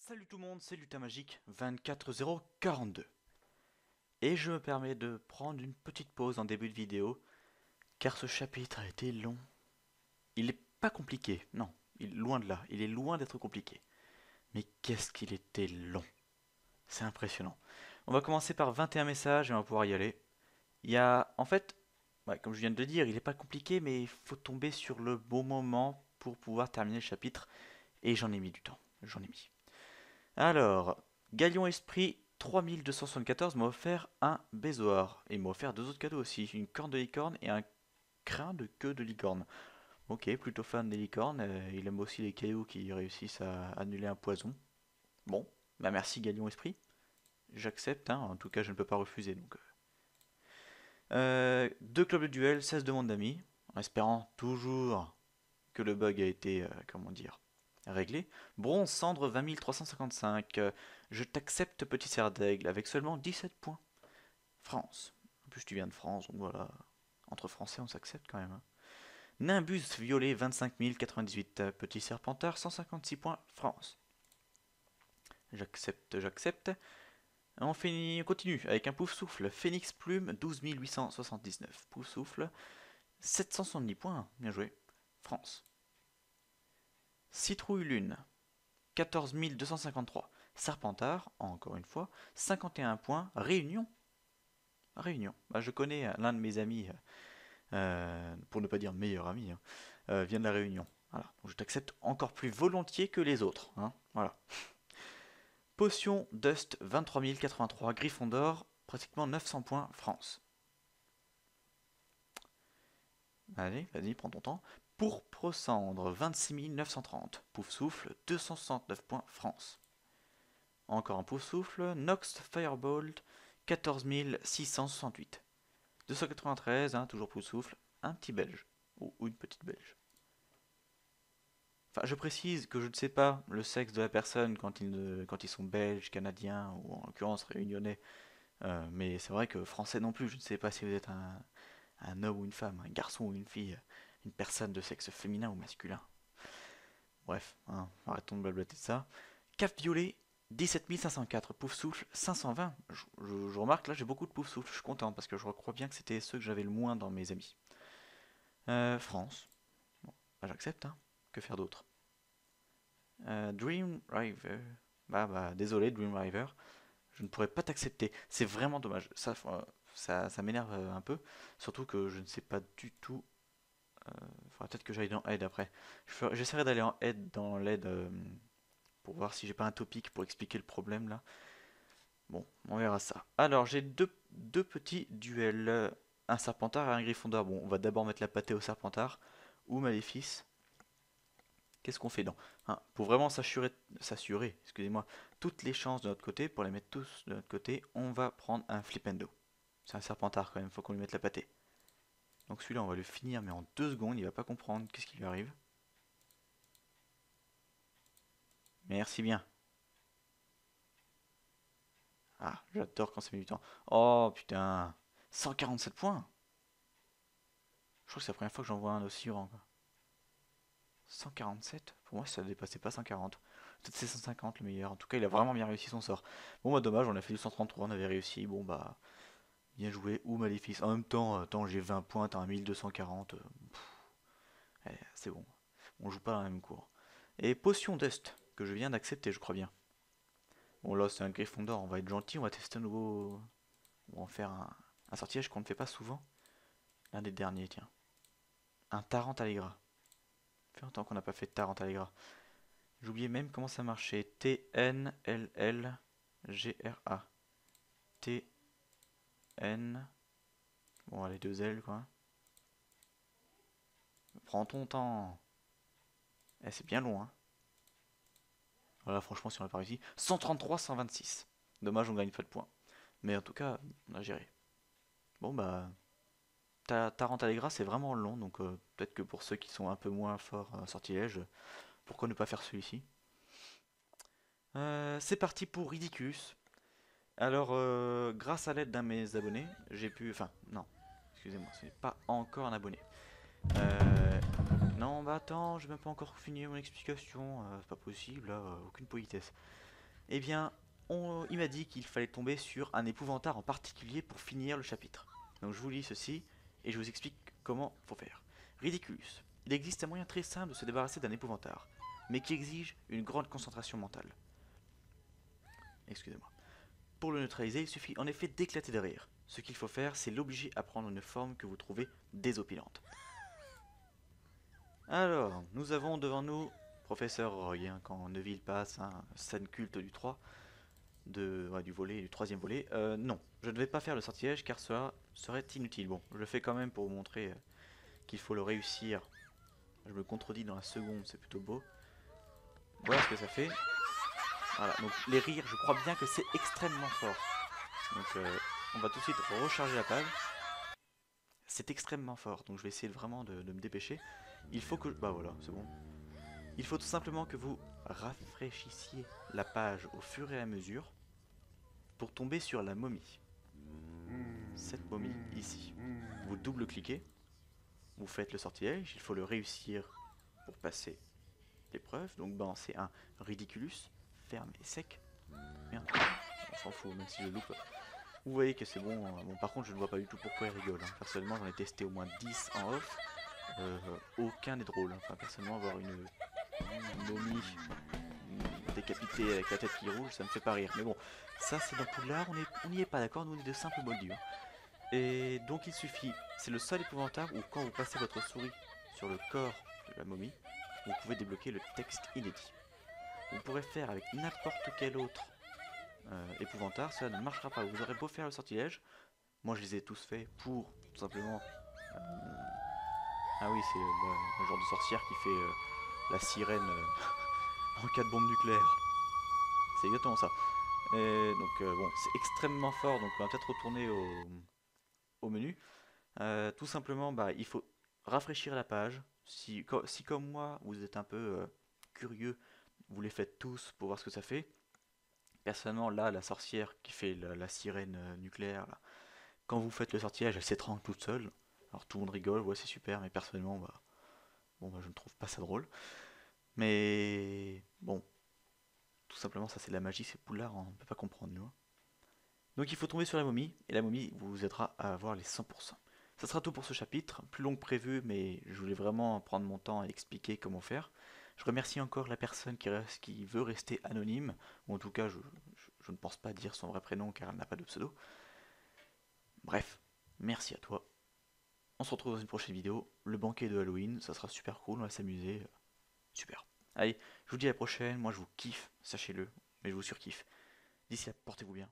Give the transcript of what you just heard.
Salut tout le monde, c'est Lutamagique 24042. Et je me permets de prendre une petite pause en début de vidéo, car ce chapitre a été long. Il est pas compliqué, non, loin de là, il est loin d'être compliqué. Mais qu'est-ce qu'il était long. C'est impressionnant. On va commencer par 21 messages et on va pouvoir y aller. Il y a, en fait, ouais, comme je viens de le dire, il est pas compliqué, mais il faut tomber sur le bon moment pour pouvoir terminer le chapitre. Et j'en ai mis du temps, j'en ai mis. Alors, Galion Esprit 3274 m'a offert un baisoir. Et il m'a offert deux autres cadeaux aussi, une corne de licorne et un crin de queue de licorne. Ok, plutôt fan des licornes, il aime aussi les cailloux qui réussissent à annuler un poison. Bon, bah merci Galion Esprit. J'accepte, hein, en tout cas je ne peux pas refuser. Donc. Deux clubs de duel, 16 demandes d'amis, en espérant toujours que le bug a été, comment dire, réglé. Bronze, cendre 20 355. Je t'accepte, petit cerf d'aigle, avec seulement 17 points. France. En plus, tu viens de France, donc voilà. Entre Français, on s'accepte quand même. Hein. Nimbus, violet, 25 098. Petit serpentard, 156 points. France. J'accepte, j'accepte. On continue avec un pouf souffle. Phoenix plume, 12 879. Pouf souffle, 770 points. Bien joué. France. Citrouille lune, 14 253. Serpentard, encore une fois, 51 points. Réunion. Réunion. Bah, je connais l'un de mes amis, pour ne pas dire meilleur ami, hein, vient de la Réunion. Voilà. Donc je t'accepte encore plus volontiers que les autres. Hein. Voilà. Potion Dust 23 083. Griffon d'or, pratiquement 900 points. France. Allez, vas-y, prends ton temps. Pourpre cendre 26 930. Pouf souffle 269 points. France. Encore un pouf souffle. Nox Firebolt 14 668. 293, hein, toujours pouf souffle. Un petit belge. Ou une petite belge. Enfin, je précise que je ne sais pas le sexe de la personne quand ils sont belges, canadiens ou en l'occurrence réunionnais. Mais c'est vrai que français non plus, je ne sais pas si vous êtes un homme ou une femme, un garçon ou une fille, une personne de sexe féminin ou masculin. Bref, hein, arrêtons de blablater de ça. Cap violet, 17 504. Pouf souffle, 520. Je remarque là, j'ai beaucoup de pouf souffle. Je suis content parce que je crois bien que c'était ceux que j'avais le moins dans mes amis. France. Bon, bah, j'accepte, hein. Que faire d'autre? Dream River. Bah, désolé, Dream River. Je ne pourrais pas t'accepter. C'est vraiment dommage. Ça m'énerve un peu. Surtout que je ne sais pas du tout. Faudra peut-être que j'aille dans aide après. J'essaierai d'aller en aide dans l'aide pour voir si j'ai pas un topic pour expliquer le problème là. Bon, on verra ça. Alors, j'ai deux petits duels. Un serpentard et un griffondor. Bon, on va d'abord mettre la pâtée au serpentard. Ou maléfice. Qu'est-ce qu'on fait dans hein, pour vraiment s'assurer, excusez-moi, toutes les chances de notre côté, pour les mettre tous de notre côté, on va prendre un flipendo. C'est un serpentard quand même, faut qu'on lui mette la pâtée. Donc celui-là, on va le finir, mais en 2 secondes, il va pas comprendre qu'est-ce qui lui arrive. Merci bien. Ah, j'adore quand ça met du temps. Oh putain, 147 points. Je crois que c'est la première fois que j'en vois un aussi grand. 147? Pour moi, ça dépassait pas 140. Peut-être c'est 150 le meilleur. En tout cas, il a vraiment bien réussi son sort. Bon, bah dommage, on a fait du 133, on avait réussi. Bon, bah, bien joué. Ou Maléfice. En même temps, attends, j'ai 20 points, t'as un 1240. Allez, c'est bon. On joue pas dans la même cour. Et Potion Dust, que je viens d'accepter, je crois bien. Bon, là, c'est un griffon d'or. On va être gentil, on va tester un nouveau. On va en faire un sortilège qu'on ne fait pas souvent. L'un des derniers, tiens. Un Tarantalegra. Ça fait longtemps qu'on n'a pas fait de Tarantalegra. J'oubliais même comment ça marchait. T-N-L-L-G-R-A. T-N. Bon, les deux L, quoi. Prends ton temps. Eh, c'est bien long, hein. Voilà, franchement, si on l'a pas réussi. 133, 126. Dommage, on gagne pas de points. Mais en tout cas, on a géré. Bon, bah. Tarantalegra, c'est vraiment long. Donc, peut-être que pour ceux qui sont un peu moins forts en sortilège, pourquoi ne pas faire celui-ci? C'est parti pour Ridiculous. Alors, grâce à l'aide d'un de mes abonnés, j'ai pu. Enfin, non, excusez-moi, ce n'est pas encore un abonné. Euh, non, bah attends, j'ai même pas encore fini mon explication. C'est pas possible, là, aucune politesse. Eh bien, il m'a dit qu'il fallait tomber sur un épouvantard en particulier pour finir le chapitre. Donc je vous lis ceci et je vous explique comment faut faire. Ridiculus. Il existe un moyen très simple de se débarrasser d'un épouvantard, mais qui exige une grande concentration mentale. Excusez-moi. Pour le neutraliser, il suffit en effet d'éclater de rire. Ce qu'il faut faire, c'est l'obliger à prendre une forme que vous trouvez désopilante. Alors, nous avons devant nous Professeur Roy, hein, quand Neville passe, hein, scène culte du 3, du volet, du troisième volet. Non, je ne vais pas faire le sortilège car cela serait inutile. Bon, je le fais quand même pour vous montrer qu'il faut le réussir. Je me contredis dans la seconde, c'est plutôt beau. Voilà ce que ça fait. Voilà, donc les rires, je crois bien que c'est extrêmement fort. Donc on va tout de suite recharger la page. C'est extrêmement fort, donc je vais essayer vraiment de me dépêcher. Il faut que... Bah voilà, c'est bon. Il faut tout simplement que vous rafraîchissiez la page au fur et à mesure pour tomber sur la momie. Cette momie ici. Vous double-cliquez, vous faites le sortilège, il faut le réussir pour passer l'épreuve. Donc ben, c'est un ridiculus, ferme et sec. Merde, on s'en fout, même si je loupe. Vous voyez que c'est bon. Bon, par contre, je ne vois pas du tout pourquoi il rigole. Hein. Personnellement, j'en ai testé au moins 10 en off. Aucun n'est drôle. Enfin, personnellement, avoir une momie décapitée avec la tête qui rouge, ça me fait pas rire. Mais bon, ça c'est dans Poudlard, on n'y est pas d'accord, nous on est de simples moldus. Hein. Et donc il suffit, c'est le seul épouvantard où quand vous passez votre souris sur le corps de la momie, vous pouvez débloquer le texte inédit. Vous pourrez faire avec n'importe quel autre épouvantard, cela ne marchera pas. Vous aurez beau faire le sortilège, moi je les ai tous faits pour tout simplement... ah oui, c'est le genre de sorcière qui fait la sirène en cas de bombe nucléaire. C'est exactement ça. Et donc bon, c'est extrêmement fort, donc on va peut-être retourner au menu. Tout simplement, bah, il faut rafraîchir la page. Si comme moi, vous êtes un peu curieux, vous les faites tous pour voir ce que ça fait. Personnellement, là, la sorcière qui fait la sirène nucléaire, là, quand vous faites le sortilège, elle s'étrangle toute seule. Alors tout le monde rigole, ouais c'est super, mais personnellement, bah, bon, bah, je ne trouve pas ça drôle. Mais bon, tout simplement, ça c'est de la magie, c'est Poudlard, on ne peut pas comprendre nous. Hein. Donc il faut tomber sur la momie, et la momie vous aidera à avoir les 100%. Ça sera tout pour ce chapitre, plus long que prévu, mais je voulais vraiment prendre mon temps et expliquer comment faire. Je remercie encore la personne qui veut rester anonyme, ou en tout cas je ne pense pas dire son vrai prénom car elle n'a pas de pseudo. Bref, merci à toi. On se retrouve dans une prochaine vidéo, le banquet de Halloween, ça sera super cool, on va s'amuser. Super. Allez, je vous dis à la prochaine, moi je vous kiffe, sachez-le, mais je vous surkiffe. D'ici là, portez-vous bien.